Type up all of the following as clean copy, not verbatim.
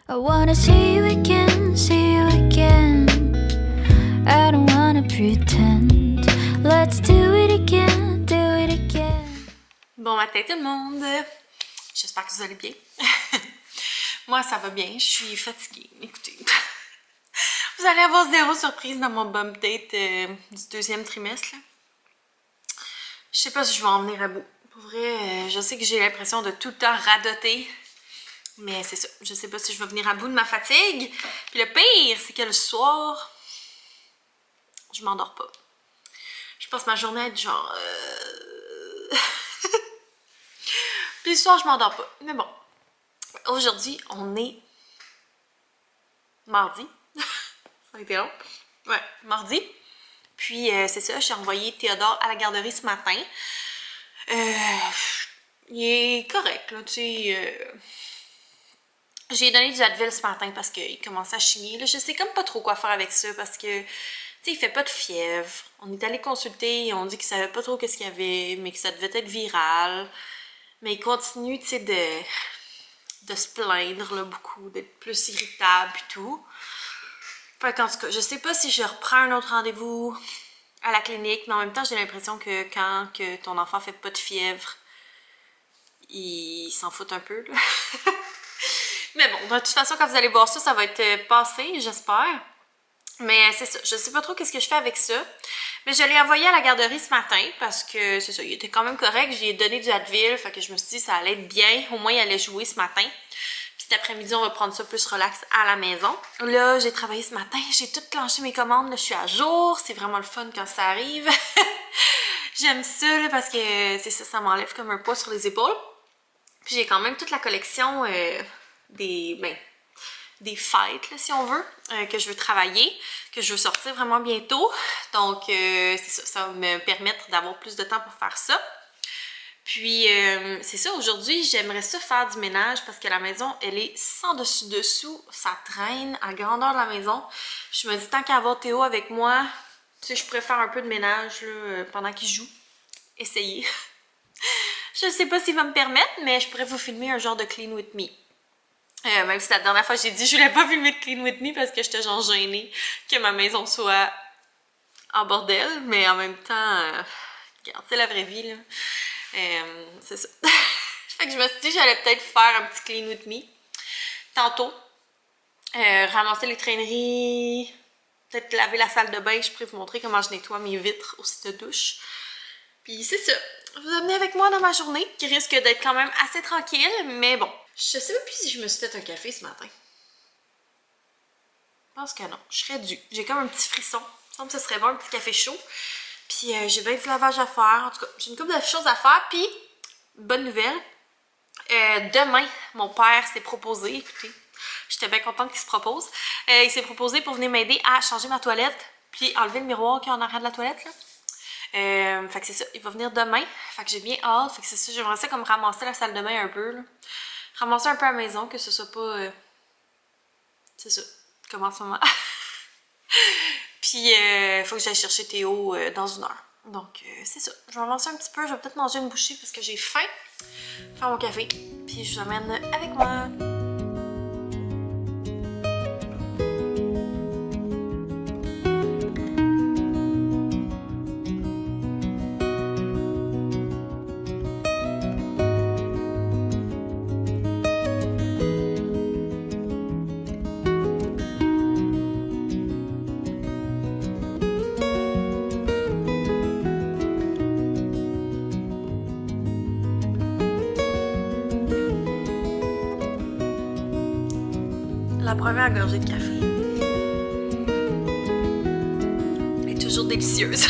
I wanna see you again, see you again. I don't wanna pretend. Let's do it again, do it again. Bon matin tout le monde! J'espère que vous allez bien. Moi ça va bien, je suis fatiguée. Écoutez, vous allez avoir zéro surprise dans mon bump date du deuxième trimestre. Là. Je sais pas si je vais en venir à bout. Pour vrai, je sais que j'ai l'impression de tout le temps radoter. Mais c'est ça, je sais pas si je vais venir à bout de ma fatigue. Puis le pire, c'est que le soir, je m'endors pas. Je passe ma journée à être genre... Puis le soir, je m'endors pas. Mais bon, aujourd'hui, on est mardi. Ça a été long. Ouais, mardi. Puis c'est ça, j'ai envoyé Théodore à la garderie ce matin. Il est correct, là, tu sais... J'ai donné du Advil ce matin parce qu'il commençait à chigner. Là, je sais comme pas trop quoi faire avec ça parce que, tu sais, il fait pas de fièvre. On est allé consulter, on dit qu'il savait pas trop qu'est-ce qu'il y avait, mais que ça devait être viral. Mais il continue, tu sais, de se plaindre, là, beaucoup, d'être plus irritable et tout. Fait qu'en tout cas, je sais pas si je reprends un autre rendez-vous à la clinique, mais en même temps, j'ai l'impression que quand ton enfant fait pas de fièvre, il s'en fout un peu, là. Mais bon, de toute façon, quand vous allez voir ça, ça va être passé, j'espère. Mais c'est ça, je sais pas trop qu'est-ce que je fais avec ça. Mais je l'ai envoyé à la garderie ce matin parce que, c'est ça, il était quand même correct. J'ai donné du Advil, fait que je me suis dit ça allait être bien. Au moins, il allait jouer ce matin. Puis cet après-midi, on va prendre ça plus relax à la maison. Là, j'ai travaillé ce matin, j'ai tout clenché mes commandes. Là, je suis à jour, c'est vraiment le fun quand ça arrive. J'aime ça, là, parce que, c'est ça, ça m'enlève comme un poids sur les épaules. Puis j'ai quand même toute la collection... des fêtes, là, si on veut, que je veux travailler, que je veux sortir vraiment bientôt. Donc, c'est ça, ça va me permettre d'avoir plus de temps pour faire ça. Puis, c'est ça, aujourd'hui, j'aimerais ça faire du ménage parce que la maison, elle est sans dessus-dessous, ça traîne à grandeur de la maison. Je me dis, tant qu'à avoir Théo avec moi, tu sais, je pourrais faire un peu de ménage là, pendant qu'il joue. Essayer. Je sais pas s'il va me permettre, mais je pourrais vous filmer un genre de clean with me. Même si la dernière fois j'ai dit je voulais pas filmer de Clean With Me parce que j'étais genre gênée que ma maison soit en bordel, mais en même temps, regarde, c'est la vraie vie là. C'est ça. Fait que je me suis dit j'allais peut-être faire un petit Clean With Me tantôt. Ramasser les traîneries, peut-être laver la salle de bain, je pourrais vous montrer comment je nettoie mes vitres aussi de douche. Puis c'est ça. Vous amenez avec moi dans ma journée qui risque d'être quand même assez tranquille, mais bon. Je sais même plus si je me suis fait un café ce matin. Je pense que non. Je serais due. J'ai comme un petit frisson. Il me semble que ce serait bon, un petit café chaud. Puis j'ai bien du lavage à faire. En tout cas, j'ai une couple de choses à faire. Puis, bonne nouvelle. Demain, mon père s'est proposé. Écoutez, j'étais bien contente qu'il se propose. Il s'est proposé pour venir m'aider à changer ma toilette. Puis enlever le miroir qui est en arrière de la toilette, là. Fait que c'est ça. Il va venir demain. Fait que j'ai bien hâte. Fait que c'est ça. J'aimerais ça comme ramasser la salle de bain un peu, là. Ramasser un peu à la maison, que ce soit pas... c'est ça, comme en ce moment. Puis, faut que j'aille chercher Théo dans 1 heure. Donc, c'est ça. Je vais avancer un petit peu. Je vais peut-être manger une bouchée parce que j'ai faim. Faire mon café. Puis, je vous emmène avec moi. La première gorgée de café est toujours délicieuse.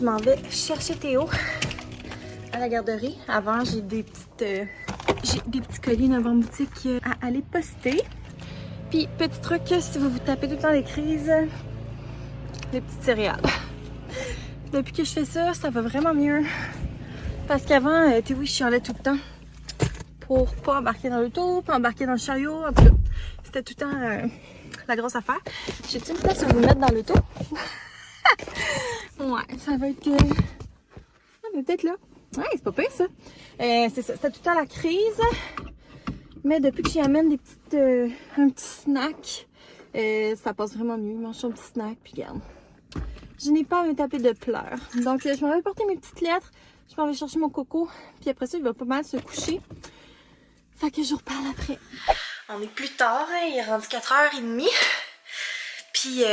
Je m'en vais chercher Théo à la garderie. Avant, j'ai des petits colis devant boutique à aller poster. Puis, petit truc, si vous vous tapez tout le temps les crises, les petites céréales. Depuis que je fais ça, ça va vraiment mieux. Parce qu'avant, Théo, il chialait tout le temps pour pas embarquer dans l'auto, pas embarquer dans le chariot. En tout cas, c'était tout le temps la grosse affaire. J'ai-tu une place à vous mettre dans l'auto? Ouais, ça va être... Ah, mais peut-être là. Ouais, c'est pas pire ça. C'est ça, c'était tout le temps la crise. Mais depuis que j'y amène des petites, un petit snack, ça passe vraiment mieux. Je mange son petit snack, puis regarde. Je n'ai pas à me taper de pleurs. Donc, je m'en vais porter mes petites lettres. Je m'en vais chercher mon coco. Puis après ça, il va pas mal se coucher. Fait que je vous reparle après. On est plus tard, hein, il est rendu 4h30. Puis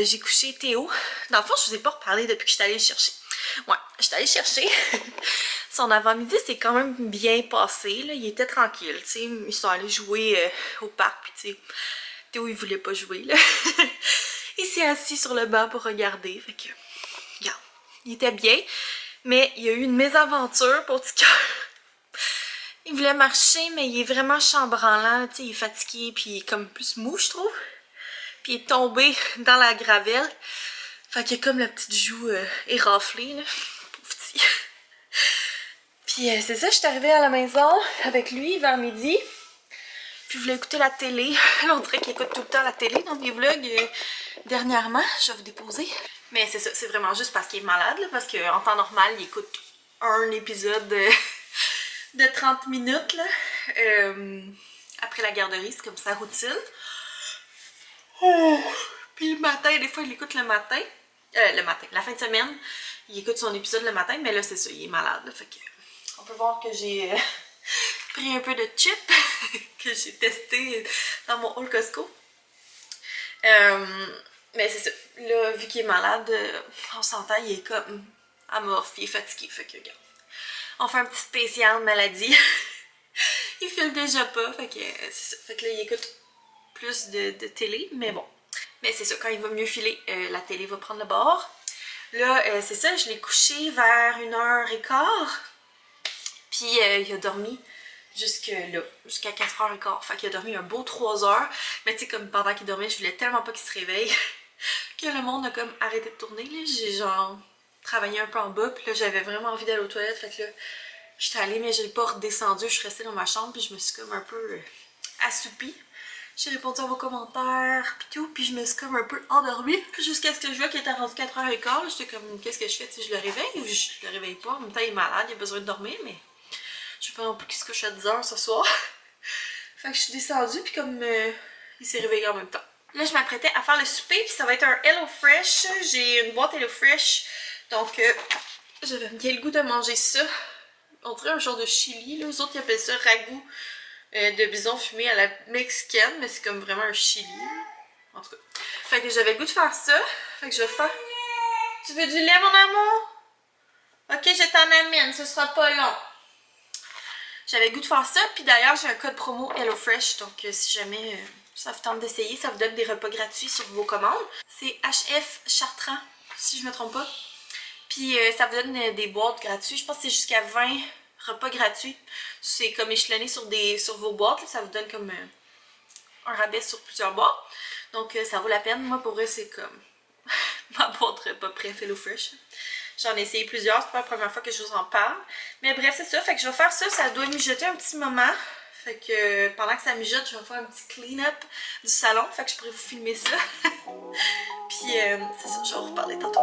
j'ai couché Théo. Dans le fond, je vous ai pas reparlé depuis que je suis allée le chercher. Ouais, je suis allée chercher. Son avant-midi, c'est quand même bien passé, là. Il était tranquille, tu sais. Ils sont allés jouer au parc, puis tu sais, Théo, il voulait pas jouer, là. Il s'est assis sur le banc pour regarder, fait que, regarde, il était bien. Mais il y a eu une mésaventure, pour petit cœur. Il voulait marcher, mais il est vraiment chambranlant, tu sais, il est fatigué, puis il est comme plus mou, je trouve. Puis il est tombé dans la gravelle. Fait qu'il y a comme la petite joue éraflée, là. Pauvre petit. Puis c'est ça, je suis arrivée à la maison avec lui vers midi. Puis il voulait écouter la télé. Là, on dirait qu'il écoute tout le temps la télé dans mes vlogs dernièrement. Je vais vous déposer. Mais c'est ça, c'est vraiment juste parce qu'il est malade, là, parce qu'en temps normal, il écoute un épisode de 30 minutes, là. Après la garderie, c'est comme sa routine. Oh. Puis le matin, des fois, il écoute le matin. La fin de semaine, il écoute son épisode le matin, mais là, c'est ça, il est malade, là, fait que... On peut voir que j'ai pris un peu de chips que j'ai testé dans mon haul Costco. Mais c'est ça. Là, vu qu'il est malade, on s'entend, il est comme amorphe, il est fatigué. Fait que, regarde. On fait un petit spécial maladie. Il filme déjà pas, fait que c'est ça. Fait que là, il écoute plus de télé, mais bon. Mais c'est ça, quand il va mieux filer, la télé va prendre le bord. Là, c'est ça, je l'ai couché vers 1h15. Puis il a dormi jusqu'à 4h15. Fait qu'il a dormi un beau 3 heures. Mais tu sais, comme pendant qu'il dormait, je voulais tellement pas qu'il se réveille que le monde a comme arrêté de tourner. J'ai genre travaillé un peu en bas. Puis là, j'avais vraiment envie d'aller aux toilettes. Fait que là, j'étais allée, mais j'ai pas redescendu. Je suis restée dans ma chambre. Puis je me suis comme un peu assoupie. J'ai répondu à vos commentaires, puis tout, puis je me suis comme un peu endormie jusqu'à ce que je vois qu'il était rendu 4h15. J'étais comme, qu'est-ce que je fais? Tu sais, je le réveille ou je le réveille pas? En même temps, il est malade, il a besoin de dormir, mais je sais pas non plus qu'il se couche à 10h ce soir. Fait que je suis descendue, puis comme il s'est réveillé en même temps. Là, je m'apprêtais à faire le souper, puis ça va être un HelloFresh. J'ai une boîte HelloFresh, donc j'avais bien le goût de manger ça. On dirait un genre de chili, là. Les autres, ils appellent ça ragoût. De bison fumé à la mexicaine, mais c'est comme vraiment un chili. En tout cas. Fait que j'avais le goût de faire ça. Fait que je vais faire... Tu veux du lait, mon amour? Ok, je t'en amène, ce sera pas long. J'avais le goût de faire ça, puis d'ailleurs, j'ai un code promo HelloFresh, donc si jamais ça vous tente d'essayer, ça vous donne des repas gratuits sur vos commandes. C'est HF Chartrand, si je me trompe pas. Puis ça vous donne des boîtes gratuites. Je pense que c'est jusqu'à 20 repas gratuits. C'est comme échelonné sur vos boîtes. Là, ça vous donne comme un rabais sur plusieurs boîtes. Donc ça vaut la peine. Moi, pour eux, c'est comme ma boîte repas préf HelloFresh. J'en ai essayé plusieurs. C'est pas la première fois que je vous en parle. Mais bref, c'est ça. Fait que je vais faire ça. Ça doit mijoter un petit moment. Fait que pendant que ça mijote, je vais faire un petit clean-up du salon. Fait que je pourrais vous filmer ça. Puis c'est ça. Je vais vous reparler tantôt.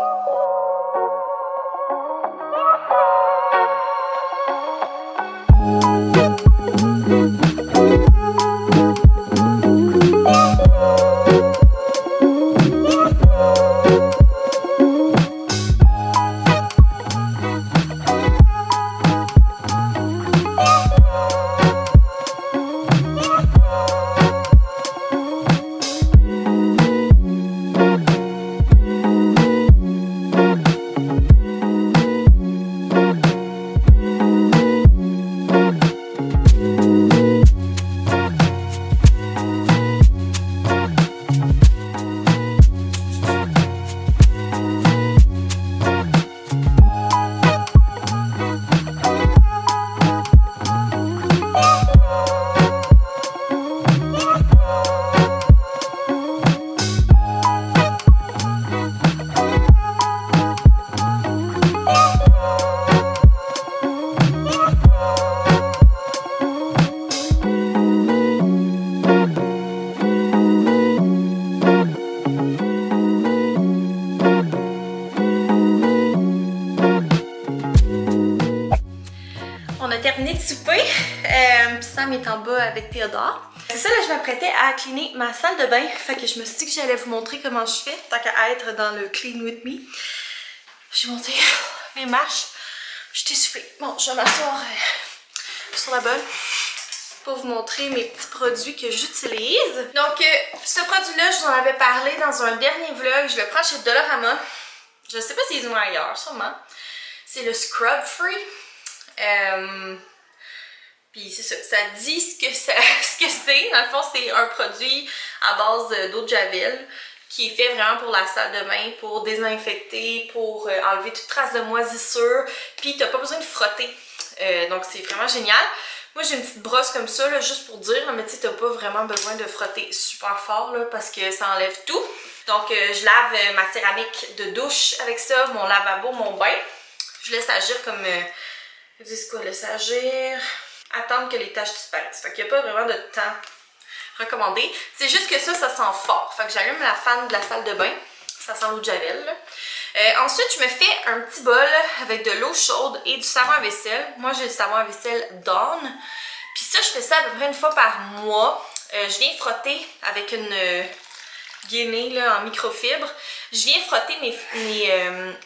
de souper. Puis Sam est en bas avec Théodore. C'est ça, là, je m'apprêtais à cleaner ma salle de bain. Fait que je me suis dit que j'allais vous montrer comment je fais, tant qu'à être dans le Clean With Me. J'ai monté mes marches. Je suis essoufflée. Bon, je vais m'asseoir sur la bolle pour vous montrer mes petits produits que j'utilise. Donc, ce produit-là, je vous en avais parlé dans un dernier vlog. Je le prends chez Dollarama. Je sais pas s'ils ont ailleurs, sûrement. C'est le Scrub Free. Puis c'est ça, ça dit ce que c'est. Dans le fond, c'est un produit à base d'eau de Javel qui est fait vraiment pour la salle de bain, pour désinfecter, pour enlever toute trace de moisissure. Puis t'as pas besoin de frotter. Donc c'est vraiment génial. Moi j'ai une petite brosse comme ça, là, juste pour dire, mais tu sais, t'as pas vraiment besoin de frotter super fort là, parce que ça enlève tout. Donc je lave ma céramique de douche avec ça, mon lavabo, mon bain. Je laisse agir comme... ils disent quoi, laisse agir... Attendre que les taches disparaissent. Fait qu'il n'y a pas vraiment de temps recommandé. C'est juste que ça sent fort. Fait que j'allume la fan de la salle de bain. Ça sent l'eau de Javel. Ensuite, je me fais un petit bol avec de l'eau chaude et du savon à vaisselle. Moi, j'ai du savon à vaisselle Dawn. Puis ça, je fais ça à peu près une fois par mois. Je viens frotter avec une gainée là, en microfibre. Je viens frotter mes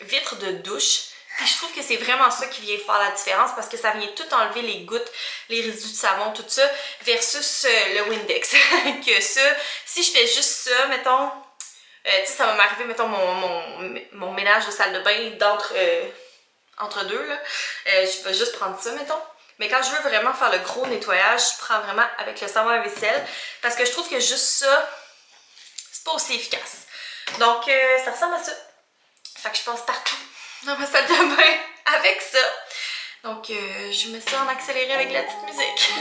vitres de douche. Puis je trouve que c'est vraiment ça qui vient faire la différence parce que ça vient tout enlever les gouttes, les résidus de savon, tout ça, versus le Windex. Que ça, si je fais juste ça, mettons, tu sais, ça va m'arriver, mettons, mon ménage de salle de bain entre deux, là. Je vais juste prendre ça, mettons. Mais quand je veux vraiment faire le gros nettoyage, je prends vraiment avec le savon à vaisselle parce que je trouve que juste ça, c'est pas aussi efficace. Donc, ça ressemble à ça. Fait que je passe partout dans ma salle de bain avec ça. Donc, je mets ça en accéléré avec la petite musique.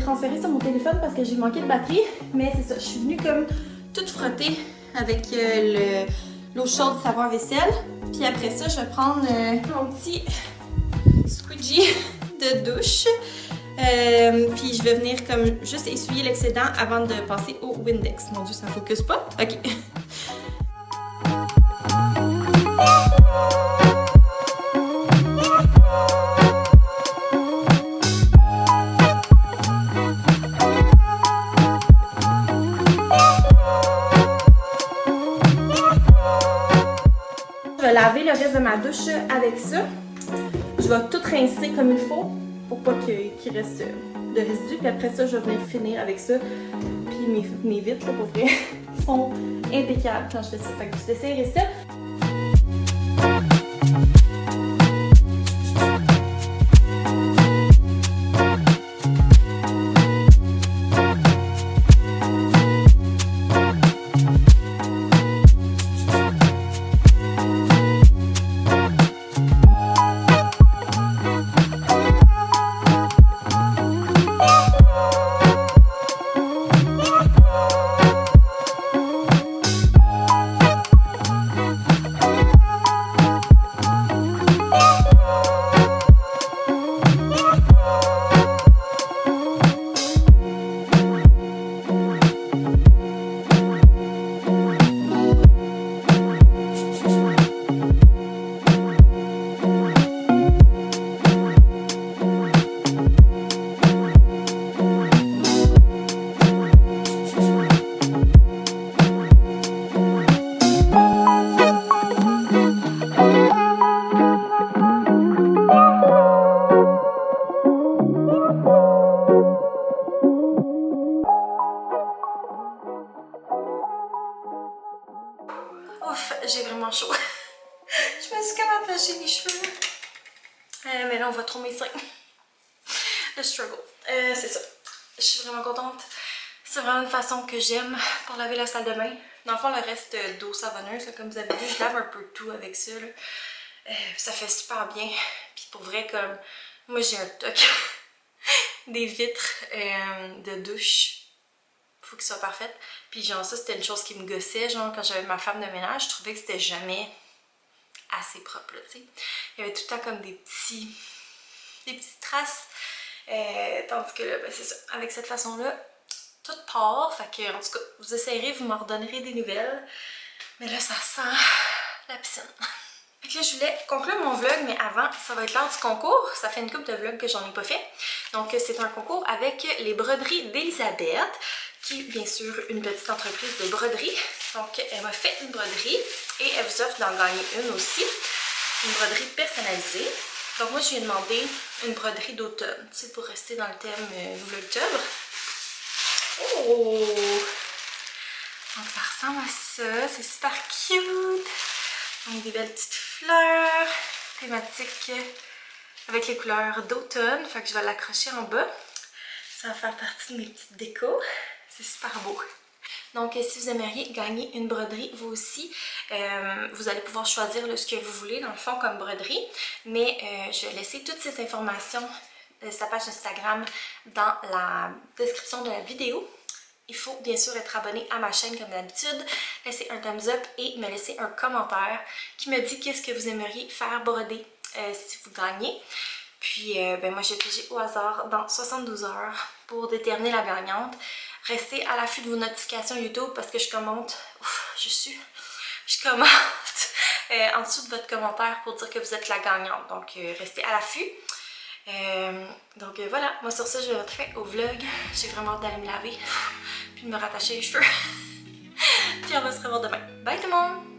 Transféré sur mon téléphone parce que j'ai manqué de batterie, mais c'est ça, je suis venue comme toute frottée avec l'eau chaude du savon à vaisselle. Puis après ça, je vais prendre mon petit squeegee de douche. Puis je vais venir comme juste essuyer l'excédent avant de passer au Windex. Mon Dieu, ça ne focus pas? Ok. Je vais laver le reste de ma douche avec ça. Je vais tout rincer comme il faut pour pas qu'il reste de résidus. Puis après ça, je vais venir finir avec ça. Puis mes vitres, là, pour vrai, sont impeccables quand je fais ça. Fait que je t'essayerai ça. Ouf, j'ai vraiment chaud. Je me suis comme attaché les cheveux. Mais là, on voit trop mes seins. Le struggle. C'est ça. Je suis vraiment contente. C'est vraiment une façon que j'aime pour laver la salle de bain. Dans le fond, le reste d'eau savonneuse, comme vous avez vu, je lave un peu tout avec ça. Là. Ça fait super bien. Puis pour vrai, comme moi j'ai un toc des vitres de douche. Faut qu'elles soient parfaites. Puis genre ça, c'était une chose qui me gossait. Genre quand j'avais ma femme de ménage, je trouvais que c'était jamais assez propre, là, tu sais. Il y avait tout le temps comme des petites traces. Tandis que là, ben, c'est ça. Avec cette façon-là, tout part. Fait que, en tout cas, vous essayerez, vous m'en redonnerez des nouvelles. Mais là, ça sent la piscine. Fait que là, je voulais conclure mon vlog, mais avant, ça va être l'heure du concours. Ça fait une couple de vlogs que j'en ai pas fait. Donc, c'est un concours avec les broderies d'Elisabeth, qui est bien sûr une petite entreprise de broderie. Donc, elle m'a fait une broderie et elle vous offre d'en gagner une aussi. Une broderie personnalisée. Donc, moi, je lui ai demandé une broderie d'automne, tu sais, pour rester dans le thème vlogtober. Oh! Donc, ça ressemble à ça. C'est super cute. Donc, des belles petites fleurs thématiques avec les couleurs d'automne. Fait que je vais l'accrocher en bas. Ça va faire partie de mes petites décos. C'est super beau. Donc, si vous aimeriez gagner une broderie, vous aussi, vous allez pouvoir choisir là, ce que vous voulez, dans le fond, comme broderie. Mais je vais laisser toutes ces informations de sa page Instagram dans la description de la vidéo. Il faut bien sûr être abonné à ma chaîne comme d'habitude, laisser un thumbs up et me laisser un commentaire qui me dit qu'est-ce que vous aimeriez faire broder si vous gagnez. Puis ben moi j'ai pigé au hasard dans 72 heures pour déterminer la gagnante. Restez à l'affût de vos notifications YouTube parce que je commente, je commente en dessous de votre commentaire pour dire que vous êtes la gagnante. Donc restez à l'affût. Donc voilà, moi sur ça je vais rentrer au vlog. J'ai vraiment hâte d'aller me laver puis de me rattacher les cheveux. Puis on va se revoir demain. Bye tout le monde!